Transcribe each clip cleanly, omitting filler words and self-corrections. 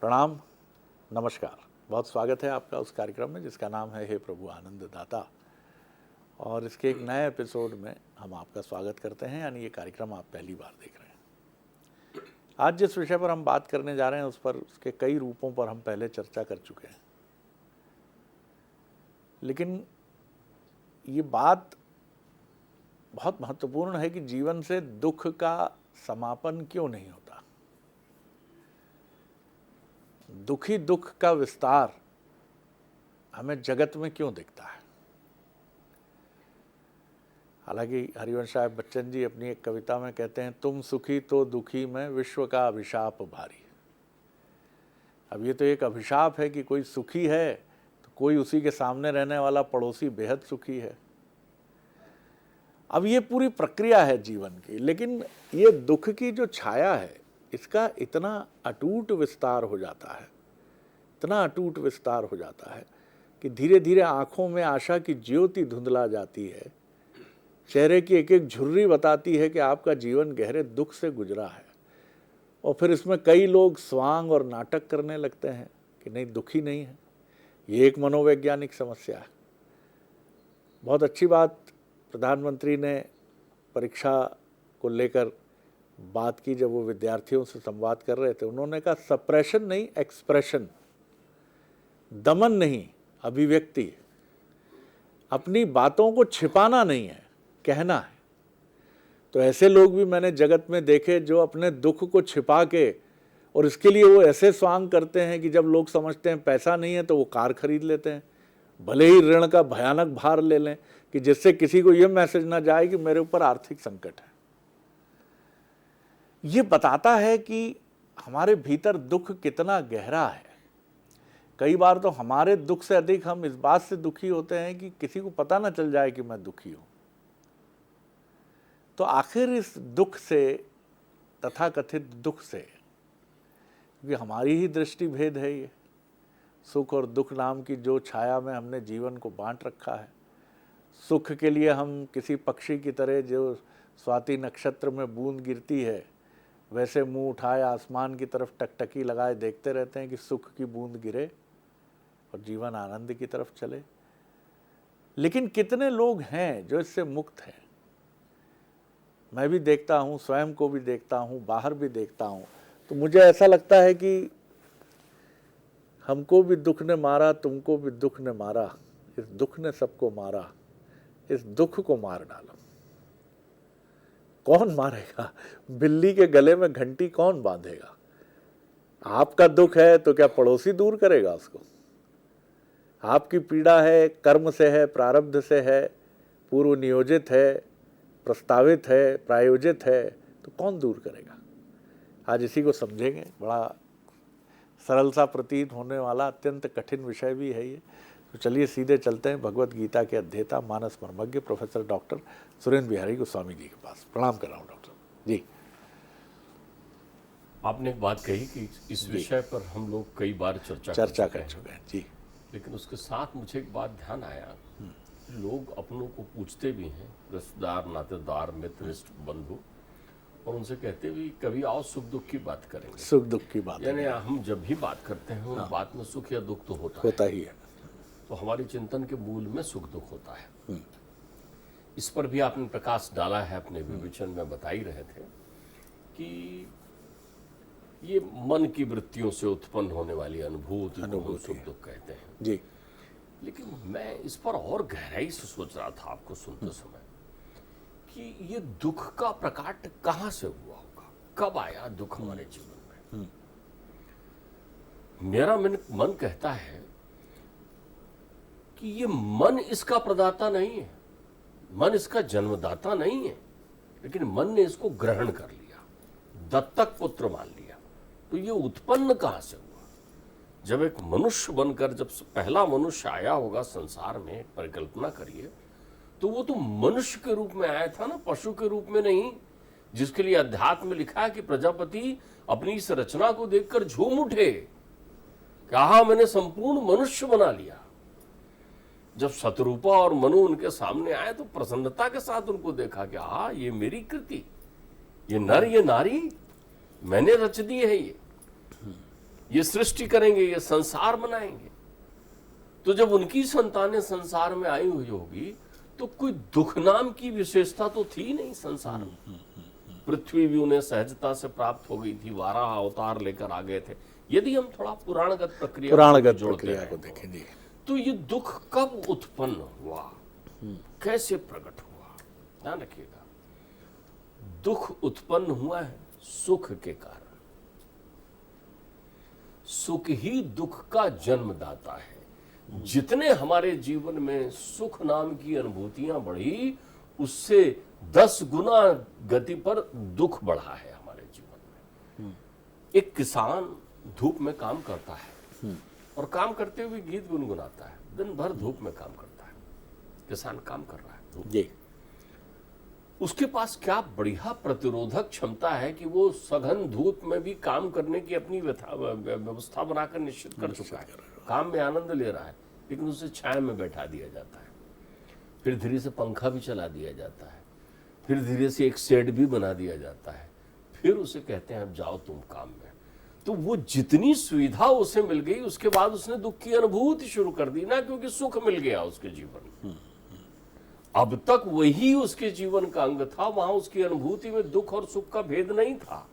प्रणाम, नमस्कार। बहुत स्वागत है आपका उस कार्यक्रम में जिसका नाम है हे प्रभु आनंद दाता। और इसके एक नए एपिसोड में हम आपका स्वागत करते हैं, यानी ये कार्यक्रम आप पहली बार देख रहे हैं। आज जिस विषय पर हम बात करने जा रहे हैं उस पर उसके कई रूपों पर हम पहले चर्चा कर चुके हैं, लेकिन ये बात बहुत महत्वपूर्ण है कि जीवन से दुख का समापन क्यों नहीं होता, दुखी दुख का विस्तार हमें जगत में क्यों दिखता है। हालांकि हरिवंश साहब बच्चन जी अपनी एक कविता में कहते हैं, तुम सुखी तो दुखी में विश्व का अभिशाप भारी। अब ये तो एक अभिशाप है कि कोई सुखी है तो कोई उसी के सामने रहने वाला पड़ोसी बेहद सुखी है। अब ये पूरी प्रक्रिया है जीवन की, लेकिन ये दुख की जो छाया है इसका इतना अटूट विस्तार हो जाता है, इतना अटूट विस्तार हो जाता है कि धीरे धीरे आँखों में आशा की ज्योति धुंधला जाती है, चेहरे की एक एक झुर्री बताती है कि आपका जीवन गहरे दुख से गुजरा है। और फिर इसमें कई लोग स्वांग और नाटक करने लगते हैं कि नहीं, दुखी नहीं है। ये एक मनोवैज्ञानिक समस्या है। बहुत अच्छी बात प्रधानमंत्री ने परीक्षा को लेकर बात की, जब वो विद्यार्थियों से संवाद कर रहे थे। उन्होंने कहा सप्रेशन नहीं, एक्सप्रेशन, दमन नहीं, अभिव्यक्ति। अपनी बातों को छिपाना नहीं है, कहना है। तो ऐसे लोग भी मैंने जगत में देखे जो अपने दुख को छिपा के, और इसके लिए वो ऐसे स्वांग करते हैं कि जब लोग समझते हैं पैसा नहीं है तो वो कार खरीद लेते हैं, भले ही ऋण का भयानक भार ले लें कि जिससे किसी को ये मैसेज ना जाए कि मेरे ऊपर आर्थिक संकट है। ये बताता है कि हमारे भीतर दुख कितना गहरा है। कई बार तो हमारे दुख से अधिक हम इस बात से दुखी होते हैं कि किसी को पता ना चल जाए कि मैं दुखी हूं। तो आखिर इस दुख से, तथाकथित दुख से, क्योंकि हमारी ही दृष्टि भेद है, ये सुख और दुख नाम की जो छाया में हमने जीवन को बांट रखा है। सुख के लिए हम किसी पक्षी की तरह जो स्वाति नक्षत्र में बूंद गिरती है वैसे मुंह उठाए आसमान की तरफ टकटकी लगाए देखते रहते हैं कि सुख की बूंद गिरे और जीवन आनंद की तरफ चले। लेकिन कितने लोग हैं जो इससे मुक्त हैं। मैं भी देखता हूँ, स्वयं को भी देखता हूँ, बाहर भी देखता हूँ, तो मुझे ऐसा लगता है कि हमको भी दुख ने मारा, तुमको भी दुख ने मारा, इस दुख ने सबको मारा, इस दुख को मार डालो। कौन मारेगा? बिल्ली के गले में घंटी कौन बांधेगा? आपका दुख है तो क्या पड़ोसी दूर करेगा उसको? आपकी पीड़ा है, कर्म से है, प्रारब्ध से है, पूर्व नियोजित है, प्रस्तावित है, प्रायोजित है, तो कौन दूर करेगा? आज इसी को समझेंगे। बड़ा सरल सा प्रतीत होने वाला अत्यंत कठिन विषय भी है ये। तो चलिए सीधे चलते हैं भगवत गीता के अध्येता, मानस मर्मज्ञ प्रोफेसर डॉक्टर सुरेंद्र बिहारी गोस्वामी जी के पास। प्रणाम कर रहा हूँ डॉक्टर जी। आपने एक बात कही कि इस विषय पर हम लोग कई बार चर्चा कर चुके हैं जी, लेकिन उसके साथ मुझे एक बात ध्यान आया, लोग अपनों को पूछते भी हैं, रिश्तेदार, नातेदार, मित्र, इष्ट, बंधु, और उनसे कहते भी कभी आओ सुख दुख की बात करेंगे। सुख दुख की बात, यानी हम जब भी बात करते हैं उस बात में सुख या दुख तो होता ही है। तो हमारी चिंतन के मूल में सुख दुख होता है। इस पर भी आपने प्रकाश डाला है, अपने विवेचन में बता ही रहे थे कि ये मन की वृत्तियों से उत्पन्न होने वाली अनुभूति को सुख दुख कहते हैं जी। लेकिन मैं इस पर और गहराई से सोच रहा था आपको सुनते समय कि ये दुख का प्रकाट कहाँ से हुआ होगा, कब आया दुख हमारे जीवन में। मेरा मन कहता है कि ये मन इसका प्रदाता नहीं है, मन इसका जन्मदाता नहीं है, लेकिन मन ने इसको ग्रहण कर लिया, दत्तक पुत्र मान लिया। तो ये उत्पन्न कहां से हुआ? जब एक मनुष्य बनकर जब पहला मनुष्य आया होगा संसार में, परिकल्पना करिए, तो वो तो मनुष्य के रूप में आया था ना, पशु के रूप में नहीं, जिसके लिए अध्यात्म में लिखा है कि प्रजापति अपनी इस रचना को देखकर झूम उठे, कहा मैंने संपूर्ण मनुष्य बना लिया। जब शतरूपा और मनु उनके सामने आए तो प्रसन्नता के साथ उनको देखा कि हाँ ये मेरी कृति, ये नर ये नारी मैंने रच दी है, ये सृष्टि करेंगे, ये संसार बनाएंगे। तो जब उनकी संतानें संसार में आई हुई होगी तो कोई दुख नाम की विशेषता तो थी नहीं संसार में। पृथ्वी भी उन्हें सहजता से प्राप्त हो गई थी, वाराह अवतार लेकर आ गए थे। यदि हम थोड़ा पुराणगत प्रक्रिया को देखें जी, तो ये दुख कब उत्पन्न हुआ, कैसे प्रकट हुआ, ध्यान रखिएगा। दुख उत्पन्न हुआ है सुख के कारण। सुख ही दुख का जन्मदाता है। जितने हमारे जीवन में सुख नाम की अनुभूतियां बढ़ी, उससे 10 गुना गति पर दुख बढ़ा है हमारे जीवन में। एक किसान धूप में काम करता है और काम करते हुए गीत गुनगुनाता है, दिन भर धूप में काम करता है। किसान काम कर रहा है धूप जी, उसके पास क्या बढ़िया प्रतिरोधक क्षमता है कि वो सघन धूप में भी काम करने की अपनी व्यवस्था बनाकर निश्चित कर चुका है। काम में आनंद ले रहा है, लेकिन उसे छाया में बैठा दिया जाता है। फिर धीरे से पंखा भी चला दिया जाता है, फिर धीरे से एक शेड भी बना दिया जाता है, फिर उसे कहते हैं अब जाओ तुम काम में। तो वो जितनी सुविधा उसे मिल गई, उसके बाद उसने दुख की अनुभूति शुरू कर दी ना, क्योंकि सुख मिल गया उसके जीवन में। अब तक वही उसके जीवन का अंग था, वहां उसकी अनुभूति में दुख और सुख का भेद नहीं था।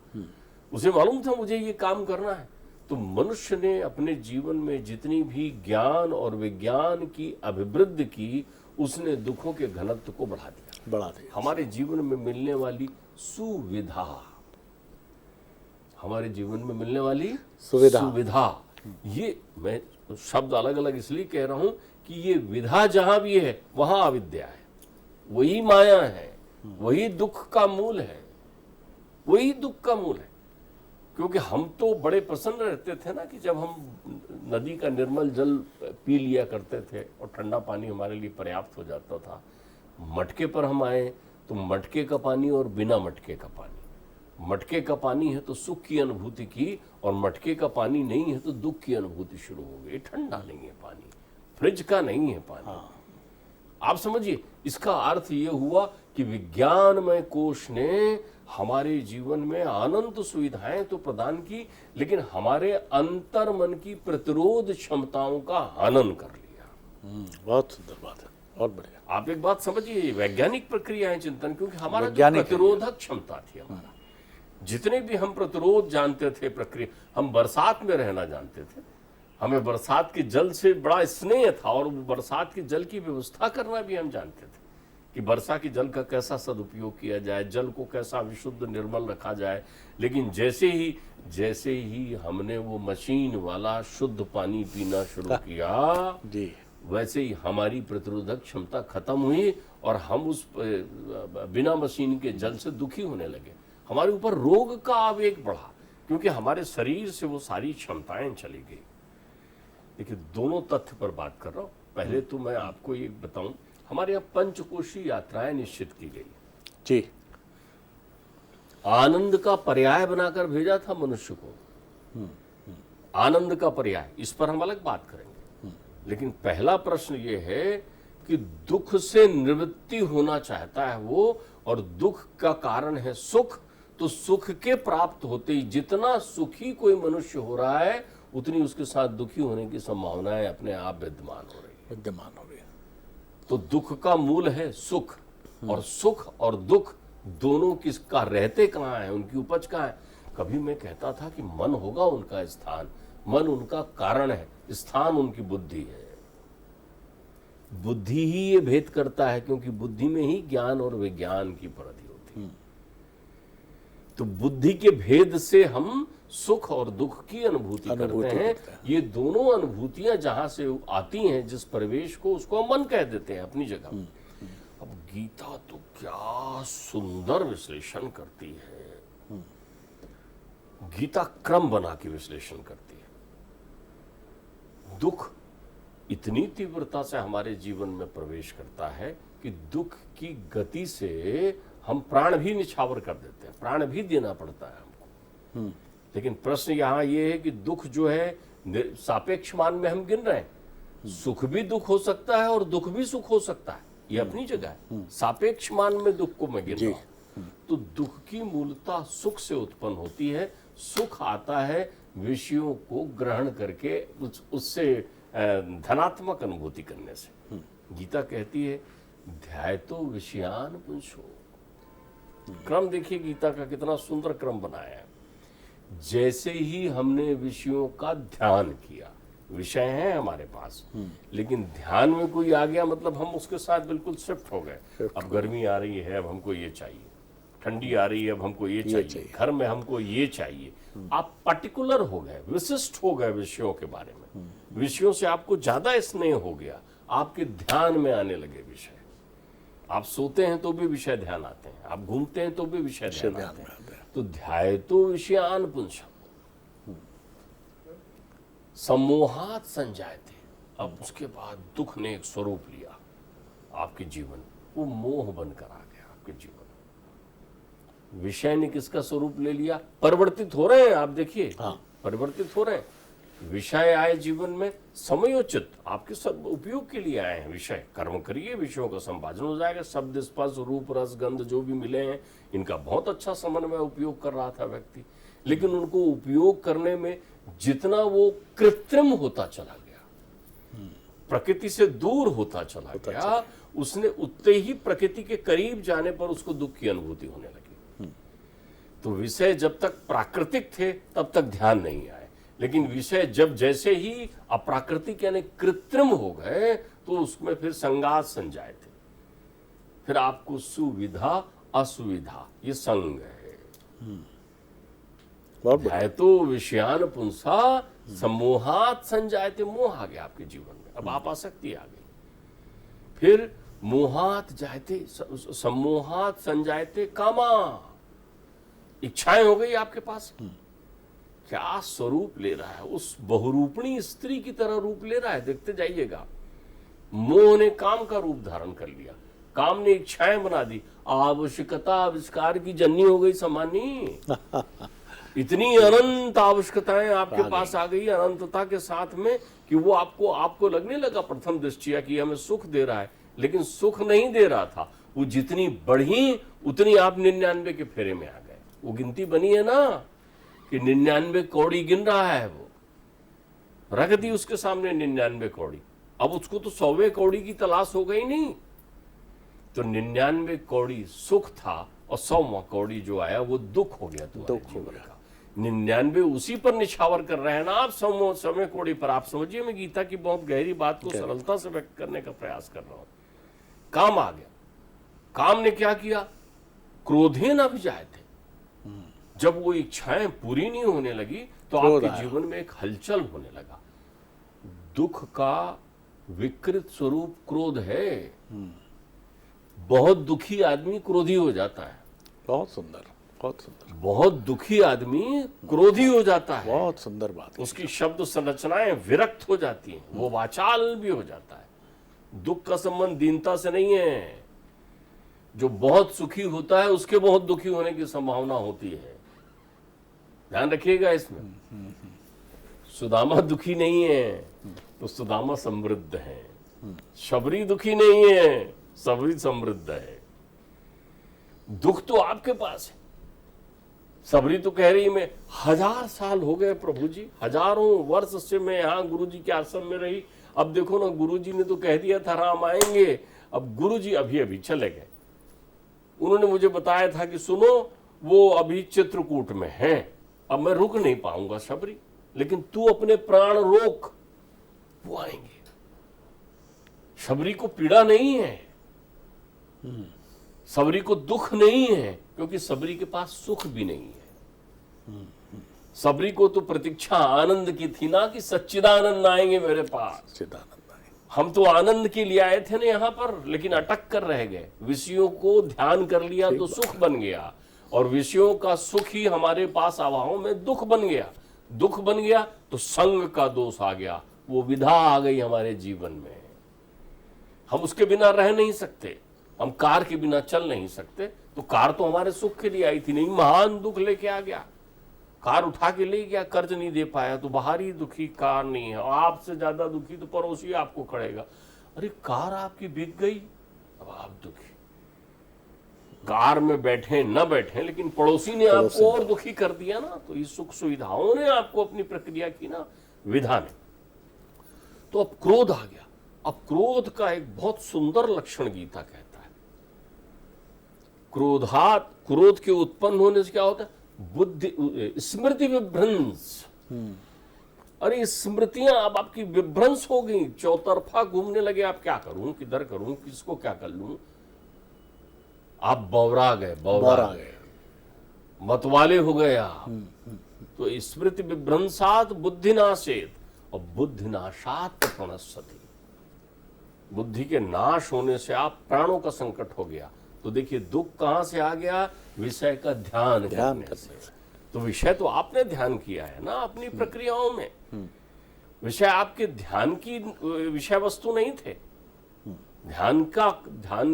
उसे मालूम था मुझे ये काम करना है। तो मनुष्य ने अपने जीवन में जितनी भी ज्ञान और विज्ञान की अभिवृद्धि की, उसने दुखों के घनत्व को बढ़ा दिया। हमारे जीवन में मिलने वाली सुविधा, हमारे जीवन में मिलने वाली सुविधा, ये मैं शब्द अलग अलग इसलिए कह रहा हूं कि ये विधा जहां भी है वहां अविद्या है, वही माया है, वही दुख का मूल है, वही दुख का मूल है। क्योंकि हम तो बड़े प्रसन्न रहते थे ना कि जब हम नदी का निर्मल जल पी लिया करते थे और ठंडा पानी हमारे लिए पर्याप्त हो जाता था। मटके पर हम आए तो मटके का पानी और बिना मटके का पानी, मटके का पानी है तो सुख की अनुभूति की, और मटके का पानी नहीं है तो दुख की अनुभूति शुरू हो गई। ठंडा नहीं है पानी, फ्रिज का नहीं है पानी। आप समझिए, इसका अर्थ ये हुआ कि विज्ञानमय कोश ने हमारे जीवन में अनंत सुविधाएं तो प्रदान की, लेकिन हमारे अंतर मन की प्रतिरोध क्षमताओं का हनन कर लिया। बहुत सुंदर बात है, बहुत बढ़िया। आप एक बात समझिए, वैज्ञानिक प्रक्रिया है चिंतन, क्योंकि हमारा जो प्रतिरोधक क्षमता थी, हमारा जितने भी हम प्रतिरोध जानते थे प्रक्रिया, हम बरसात में रहना जानते थे, हमें बरसात के जल से बड़ा स्नेह था, और बरसात के जल की व्यवस्था करना भी हम जानते थे कि वर्षा के जल का कैसा सदुपयोग किया जाए, जल को कैसा विशुद्ध निर्मल रखा जाए। लेकिन जैसे ही हमने वो मशीन वाला शुद्ध पानी पीना शुरू किया जी, वैसे ही हमारी प्रतिरोधक क्षमता खत्म हुई और हम उस बिना मशीन के जल से दुखी होने लगे। हमारे ऊपर रोग का आवेग बढ़ा, क्योंकि हमारे शरीर से वो सारी क्षमताएं चली गई। देखिए, दोनों तथ्य पर बात कर रहा हूं। पहले तो मैं आपको ये बताऊं, हमारे यहाँ पंचकोशी यात्राएं निश्चित की गई जी, आनंद का पर्याय बनाकर भेजा था मनुष्य को। आनंद का पर्याय, इस पर हम अलग बात करेंगे। लेकिन पहला प्रश्न ये है कि दुख से निवृत्ति होना चाहता है वो, और दुख का कारण है सुख। तो सुख के प्राप्त होते ही जितना सुखी कोई मनुष्य हो रहा है, उतनी उसके साथ दुखी होने की संभावनाएं अपने आप विद्यमान हो रही है। तो दुख का मूल है सुख, और सुख और दुख दोनों किसका रहते कहाँ है, उनकी उपज कहाँ है। कभी मैं कहता था कि मन होगा उनका स्थान, मन उनका कारण है, स्थान उनकी बुद्धि है। बुद्धि ही ये भेद करता है, क्योंकि बुद्धि में ही ज्ञान और विज्ञान की परिधि होती है। तो बुद्धि के भेद से हम सुख और दुख की अनुभूति करते हैं। ये दोनों अनुभूतियां जहां से आती हैं, जिस परिवेश को, उसको हम मन कह देते हैं अपनी जगह। अब गीता तो क्या सुंदर विश्लेषण करती है। गीता क्रम बना के विश्लेषण करती है। दुख इतनी तीव्रता से हमारे जीवन में प्रवेश करता है कि दुख की गति से हम प्राण भी निछावर कर देते हैं, प्राण भी देना पड़ता है हमको। लेकिन प्रश्न यहाँ ये है कि दुख जो है सापेक्ष मान में हम गिन रहे हैं। सुख भी दुख हो सकता है और दुख भी सुख हो सकता है, ये अपनी जगह है। सापेक्ष मान में दुख को मैं गिन रहा हूं। तो दुख की मूलता सुख से उत्पन्न होती है। सुख आता है विषयों को ग्रहण करके उससे धनात्मक अनुभूति करने से। गीता कहती है ध्यायतो विषयान पुंसो। क्रम देखिए गीता का कितना सुंदर क्रम बनाया है। जैसे ही हमने विषयों का ध्यान किया, विषय है हमारे पास, लेकिन ध्यान में कोई आ गया मतलब हम उसके साथ बिल्कुल शिफ्ट हो गए। अब गर्मी आ रही है, अब हमको ये चाहिए, ठंडी आ रही है, अब हमको ये चाहिए, घर में हमको ये चाहिए। आप पर्टिकुलर हो गए, विशिष्ट हो गए विषयों के बारे में। विषयों से आपको ज्यादा स्नेह हो गया, आपके ध्यान में आने लगे विषय। आप सोते हैं तो भी विषय ध्यान आते हैं, आप घूमते हैं तो भी विषय ध्यान आते हैं। तो ध्यायतो विषयान पुंसः सम्मोहात् संजायते। अब उसके बाद दुख ने एक स्वरूप लिया आपके जीवन, वो मोह बनकर आ गया आपके जीवन। विषय ने किसका स्वरूप ले लिया? परिवर्तित हो रहे हैं आप देखिए, परिवर्तित हो रहे हैं। विषय आए जीवन में समयोचित आपके सब उपयोग के लिए आए हैं विषय। कर्म करिए, विषयों का संपादन हो जाएगा। शब्द, स्पर्श, रूप, रस, गंध जो भी मिले हैं, इनका बहुत अच्छा समन्वय उपयोग कर रहा था व्यक्ति। लेकिन उनको उपयोग करने में जितना वो कृत्रिम होता चला गया, प्रकृति से दूर होता चला गया, उसने उतने ही प्रकृति के करीब जाने पर उसको दुख की अनुभूति होने लगी। तो विषय जब तक प्राकृतिक थे तब तक ध्यान नहीं आए, लेकिन विषय जब जैसे ही अप्राकृतिक यानी कृत्रिम हो गए तो उसमें फिर संगात संजाए थे। फिर आपको सुविधा असुविधा ये संग है। ध्यायतो विषयान पुंसः सम्मोहात् संजायते। मोह आ गया आपके जीवन में, अब आप आसक्ति आ गई। फिर मोहात् जायते सम्मोहात् संजायते कामा। इच्छाएं हो गई आपके पास। क्या स्वरूप ले रहा है? उस बहुरूपणी स्त्री की तरह रूप ले रहा है, देखते जाइएगा। मोह ने काम का रूप धारण कर लिया, काम ने इच्छाएं बना दी। आवश्यकता आविष्कार की जननी हो गई समानी। इतनी अनंत आवश्यकताएं आपके पास आ गई अनंतता के साथ में कि वो आपको लगने लगा प्रथम दृष्टिया कि हमें सुख दे रहा है, लेकिन सुख नहीं दे रहा था। वो जितनी बढ़ी उतनी आप 99 के फेरे में आ गए। वो गिनती बनी है ना कि 99 कौड़ी गिन रहा है, वो रख दी उसके सामने 99 कौड़ी। अब उसको तो 100वें कौड़ी की तलाश हो गई नहीं। तो 99 कौड़ी सुख था और 100वां कौड़ी जो आया वो दुख हो गया। दुख हो गया। 99 उसी पर निछावर कर रहे हैं ना आप 100वें कौड़ी पर। आप समझिए, मैं गीता की बहुत गहरी बात को सरलता से व्यक्त करने का प्रयास कर रहा हूं। काम आ गया। काम ने क्या किया? क्रोधेन अभिजायते। जब वो इच्छाएं पूरी नहीं होने लगी तो आपके जीवन में एक हलचल होने लगा। दुख का विकृत स्वरूप क्रोध है। बहुत दुखी आदमी क्रोधी हो जाता है। बहुत सुंदर, बहुत सुंदर। बहुत दुखी आदमी क्रोधी हो जाता है। बहुत सुंदर बात। उसकी शब्द संरचनाएं विरक्त हो जाती हैं, वो वाचाल भी हो जाता है। दुख का संबंध दीनता से नहीं है। जो बहुत सुखी होता है उसके बहुत दुखी होने की संभावना होती है, ध्यान रखिएगा इसमें। सुदामा दुखी नहीं है तो सुदामा समृद्ध है। शबरी दुखी नहीं है, सबरी समृद्ध है। दुख तो आपके पास है। सबरी तो कह रही मैं 1000 साल हो गए प्रभु जी, हजारों वर्ष से मैं यहाँ गुरु जी के आश्रम में रही। अब देखो ना, गुरु जी ने तो कह दिया था राम आएंगे, अब गुरु जी अभी चले गए। उन्होंने मुझे बताया था कि सुनो वो अभी चित्रकूट में हैं, अब मैं रुक नहीं पाऊंगा शबरी, लेकिन तू अपने प्राण रोक, वो आएंगे। शबरी को पीड़ा नहीं है, सबरी को दुख नहीं है, क्योंकि सबरी के पास सुख भी नहीं है। सबरी को तो प्रतीक्षा आनंद की थी ना कि सच्चिदानंद आएंगे मेरे पास। सच्चिदानंद आएंगे। हम तो आनंद के लिए आए थे ना यहाँ पर, लेकिन अटक कर रह गए। विषयों को ध्यान कर लिया तो सुख बन गया, और विषयों का सुख ही हमारे पास आवाओं में दुख बन गया। दुख बन गया तो संग का दोष आ गया, वो विधा आ गई हमारे जीवन में। हम उसके बिना रह नहीं सकते, हम कार के बिना चल नहीं सकते। तो कार तो हमारे सुख के लिए आई थी, नहीं महान दुख लेके आ गया। कार उठा के ले गया, कर्ज नहीं दे पाया तो बाहरी दुखी, कार नहीं है। और आपसे ज्यादा दुखी तो पड़ोसी आपको खड़ेगा। अरे कार आपकी बिक गई, अब आप दुखी। कार में बैठे न बैठे, लेकिन पड़ोसी ने आपको और दुखी कर दिया ना, तो इस सुख सुविधाओं ने आपको अपनी प्रक्रिया की ना, विधा ने। तो अब क्रोध आ गया। अब क्रोध का एक बहुत सुंदर लक्षण गीता कहता है, क्रोध के उत्पन्न होने से क्या होता है? बुद्धि, स्मृति विभ्रंश। अरे स्मृतियां अब आपकी विभ्रंश हो गई, चौतरफा घूमने लगे, आप क्या करूं, किधर करूं, किसको क्या कर लूं, आप बौरा गए, मतवाले हो गए आप। तो स्मृति विभ्रंशात बुद्धिनाशेत, और बुद्धिनाशात प्रणश्यति, बुद्धि के नाश होने से आप प्राणों का संकट हो गया। तो देखिए दुख कहां से आ गया? विषय का ध्यान करने से। तो विषय तो आपने ध्यान किया है ना अपनी प्रक्रियाओं में, विषय आपके ध्यान की विषय वस्तु नहीं थे, ध्यान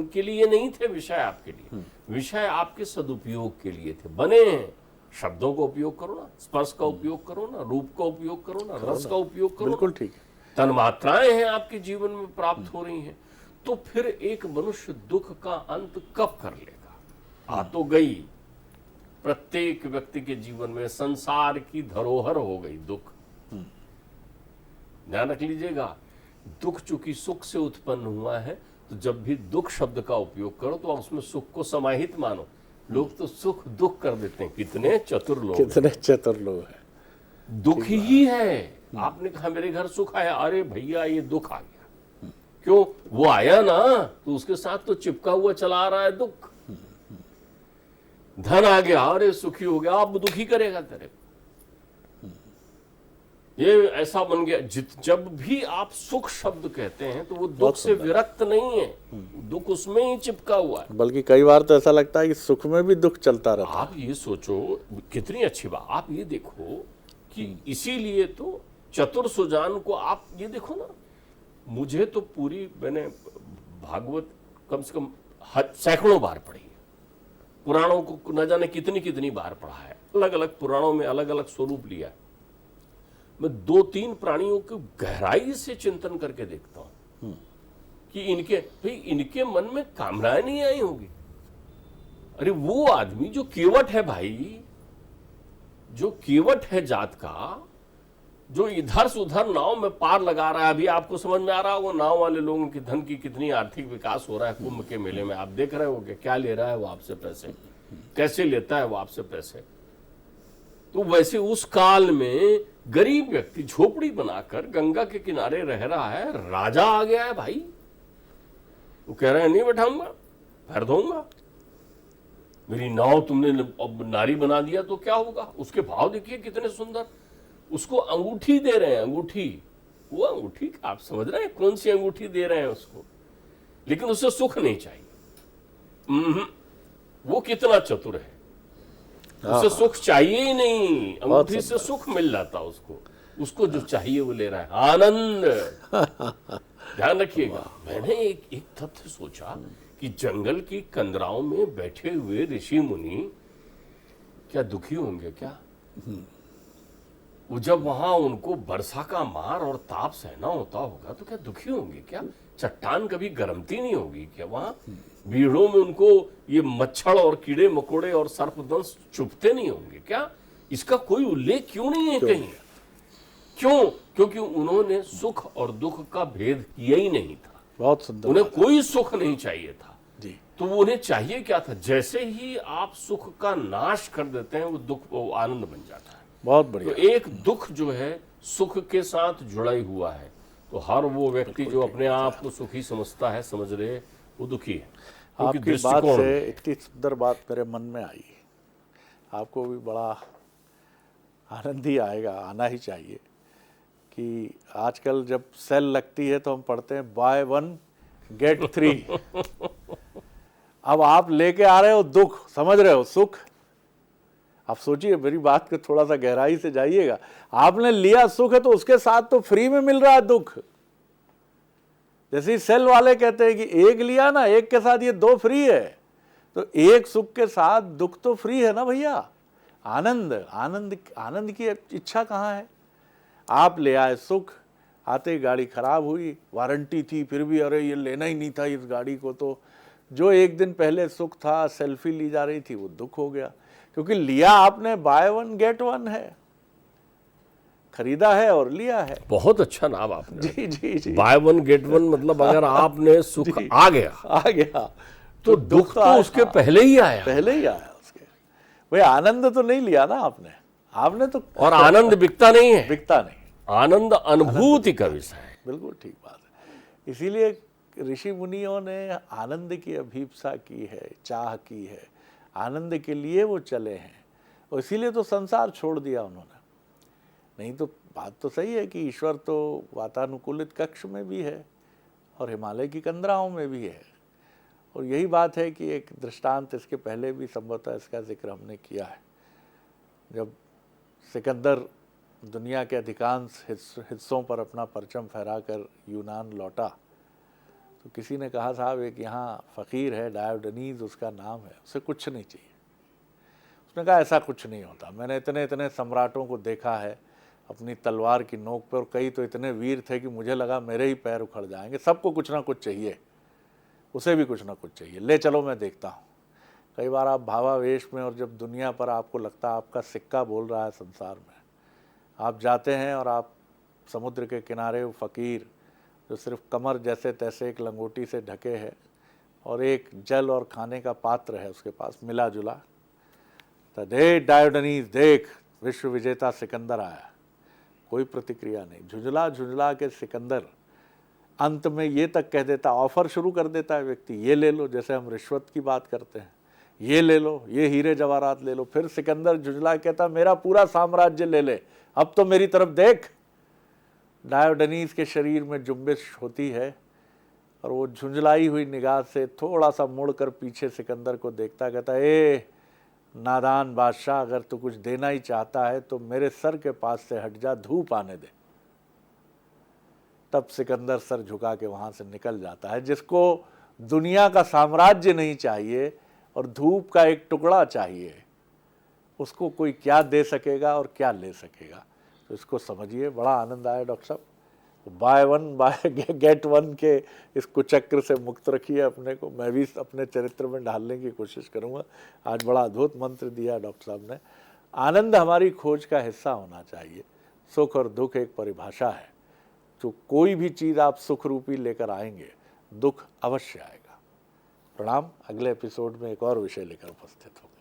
के लिए नहीं थे विषय आपके लिए, विषय आपके सदुपयोग के लिए थे, बने हैं। शब्दों का उपयोग करो ना, स्पर्श का उपयोग करो ना, रूप का उपयोग करो ना, रस का उपयोग करो, बिल्कुल ठीक है। तन्मात्राएं हैं आपके जीवन में प्राप्त हो रही हैं। तो फिर एक मनुष्य दुख का अंत कब कर लेगा? आ तो गई, प्रत्येक व्यक्ति के जीवन में संसार की धरोहर हो गई दुख। ध्यान रख लीजिएगा, दुख चूंकि सुख से उत्पन्न हुआ है, तो जब भी दुख शब्द का उपयोग करो तो उसमें सुख को समाहित मानो। लोग तो सुख दुख कर देते हैं, कितने चतुर लोग, कितने चतुर लोग हैं। दुख ही है। आपने कहा मेरे घर सुख आया, अरे भैया ये दुख आ गया। क्यों? वो आया ना, तो उसके साथ तो चिपका हुआ चला आ रहा है दुख। धन आ गया, अरे सुखी हो गया, अब दुखी करेगा तेरे को। ये ऐसा बन गया। जब भी आप सुख शब्द कहते हैं तो वो दुख से विरक्त नहीं है, दुख उसमें ही चिपका हुआ है। बल्कि कई बार तो ऐसा लगता है कि सुख में भी दुख चलता रहता है। आप ये सोचो, कितनी अच्छी बात। आप ये देखो कि इसीलिए तो चतुर सुजान को आप ये देखो ना, मुझे तो मैंने भागवत कम से कम सैकड़ों बार पढ़ी है, पुराणों को न जाने कितनी कितनी बार पढ़ा है, अलग अलग पुराणों में अलग अलग स्वरूप लिया है। मैं 2-3 प्राणियों को गहराई से चिंतन करके देखता हूं कि इनके मन में कामनाएं नहीं आई होगी। अरे वो आदमी जो केवट है भाई, जो केवट है जात का, जो इधर से उधर नाव में पार लगा रहा है, अभी आपको समझ में आ रहा होगा नाव वाले लोगों की धन की कितनी आर्थिक विकास हो रहा है कुंभ के मेले में। आप देख रहे होगे क्या ले रहा है वो आपसे पैसे, कैसे लेता है वो आपसे पैसे। तो वैसे उस काल में गरीब व्यक्ति झोपड़ी बनाकर गंगा के किनारे रह रहा है, राजा आ गया है भाई, वो कह रहे हैं नहीं बैठाऊंगा, पैर धोऊंगा, मेरी नाव तुमने नारी बना दिया तो क्या होगा। उसके भाव देखिए कितने सुंदर। उसको अंगूठी दे रहे हैं, अंगूठी, वो अंगूठी आप समझ रहे हैं कौन सी अंगूठी दे रहे हैं उसको, लेकिन उससे सुख नहीं चाहिए। वो कितना चतुर है, उसे सुख चाहिए ही नहीं, अंगूठी से सुख मिल जाता उसको जो चाहिए वो ले रहा है, आनंद। ध्यान रखिएगा, मैंने एक तथ्य सोचा कि जंगल की कंदराओं में बैठे हुए ऋषि मुनि क्या दुखी होंगे क्या? वो जब वहां उनको वर्षा का मार और ताप सहना होता होगा तो क्या दुखी होंगे क्या? चट्टान कभी गर्मती नहीं होगी क्या? वहां भीड़ों में उनको ये मच्छर और कीड़े मकोड़े और सर्पदंश चुभते नहीं होंगे क्या? इसका कोई उल्लेख क्यों नहीं है कहीं? क्यों? क्योंकि उन्होंने सुख और दुख का भेद किया ही नहीं था। बहुत सुंदर। उन्हें कोई सुख नहीं चाहिए था जी। तो उन्हें चाहिए क्या था? जैसे ही आप सुख का नाश कर देते हैं वो दुख, वो आनंद बन जाता है। बहुत बढ़िया। तो एक दुख जो है सुख के साथ जुड़ा ही हुआ है। तो हर वो व्यक्ति जो अपने आप को सुखी समझता है, समझ रहे, वो दुखी है। आपकी बात से इतनी सुंदर बात मेरे मन में आई, आपको भी बड़ा आनंद ही आएगा, आना ही चाहिए कि आजकल जब सेल लगती है तो हम पढ़ते हैं बाय 1 गेट 3। अब आप लेके आ रहे हो दुख, समझ रहे हो सुख। आप सोचिए, मेरी बात को थोड़ा सा गहराई से जाइएगा। आपने लिया सुख है तो उसके साथ तो फ्री में मिल रहा है दुख। जैसे सेल वाले कहते हैं कि एक लिया ना, एक के साथ ये 2 फ्री है, तो एक सुख के साथ दुख तो फ्री है ना भैया। आनंद आनंद आनंद की इच्छा कहाँ है? आप ले आए सुख, आते ही गाड़ी खराब हुई, वारंटी थी फिर भी अरे ये लेना ही नहीं था इस गाड़ी को, तो जो एक दिन पहले सुख था, सेल्फी ली जा रही थी, वो दुख हो गया, क्योंकि लिया आपने बाय वन गेट वन है, खरीदा है और लिया है। बहुत अच्छा नाम आपने, जी जी जी, बाय वन गेट वन, मतलब अगर आपने सुख आ गया तो दुख तो उसके पहले ही आया, पहले ही आया उसके। भाई आनंद तो नहीं लिया ना आपने तो, और आनंद बिकता नहीं है, बिकता नहीं, आनंद अनुभूति का विषय है। बिल्कुल ठीक बात है। इसीलिए ऋषि मुनियों ने आनंद की अभीप्सा की है, चाह की है, आनंद के लिए वो चले हैं, और इसीलिए तो संसार छोड़ दिया उन्होंने। नहीं तो बात तो सही है कि ईश्वर तो वातानुकूलित कक्ष में भी है और हिमालय की कंदराओं में भी है। और यही बात है कि एक दृष्टांत इसके पहले भी संभवतः इसका जिक्र हमने किया है। जब सिकंदर दुनिया के अधिकांश हिस्सों पर अपना परचम फहराकर यूनान लौटा, तो किसी ने कहा, साहब एक यहाँ फ़कीर है डायोडनीज उसका नाम है, उसे कुछ नहीं चाहिए। उसने कहा ऐसा कुछ नहीं होता, मैंने इतने इतने सम्राटों को देखा है अपनी तलवार की नोक पर, और कई तो इतने वीर थे कि मुझे लगा मेरे ही पैर उखड़ जाएंगे। सबको कुछ ना कुछ चाहिए, उसे भी कुछ ना कुछ चाहिए, ले चलो मैं देखता हूँ। कई बार आप भावावेश में, और जब दुनिया पर आपको लगता है आपका सिक्का बोल रहा है संसार में, आप जाते हैं और आप समुद्र के किनारे वो फ़कीर जो सिर्फ कमर जैसे तैसे एक लंगोटी से ढके है और एक जल और खाने का पात्र है उसके पास मिला जुला, तो देख डायोडनीज, देख विश्व विजेता सिकंदर आया। कोई प्रतिक्रिया नहीं। झुंझला झुंझला के सिकंदर अंत में ये तक कह देता, ऑफर शुरू कर देता है व्यक्ति, ये ले लो, जैसे हम रिश्वत की बात करते हैं, ये ले लो, ये हीरे जवाहरात ले लो। फिर सिकंदर झुंझला कहता, मेरा पूरा साम्राज्य ले ले, अब तो मेरी तरफ देख। डायोडनीज के शरीर में जुम्बिश होती है और वो झुंझलाई हुई निगाह से थोड़ा सा मुड़कर पीछे सिकंदर को देखता, कहता, ए नादान बादशाह, अगर तू कुछ देना ही चाहता है तो मेरे सर के पास से हट जा, धूप आने दे। तब सिकंदर सर झुका के वहां से निकल जाता है। जिसको दुनिया का साम्राज्य नहीं चाहिए और धूप का एक टुकड़ा चाहिए, उसको कोई क्या दे सकेगा और क्या ले सकेगा। तो इसको समझिए, बड़ा आनंद आया डॉक्टर साहब। By one by get one के इस कुचक्र से मुक्त रखिए अपने को। मैं भी अपने चरित्र में ढालने की कोशिश करूँगा। आज बड़ा अद्भुत मंत्र दिया डॉक्टर साहब ने। आनंद हमारी खोज का हिस्सा होना चाहिए। सुख और दुख एक परिभाषा है। जो कोई भी चीज़ आप सुख रूपी लेकर आएंगे, दुख अवश्य आएगा। प्रणाम। अगले एपिसोड में एक और विषय लेकर उपस्थित होंगे।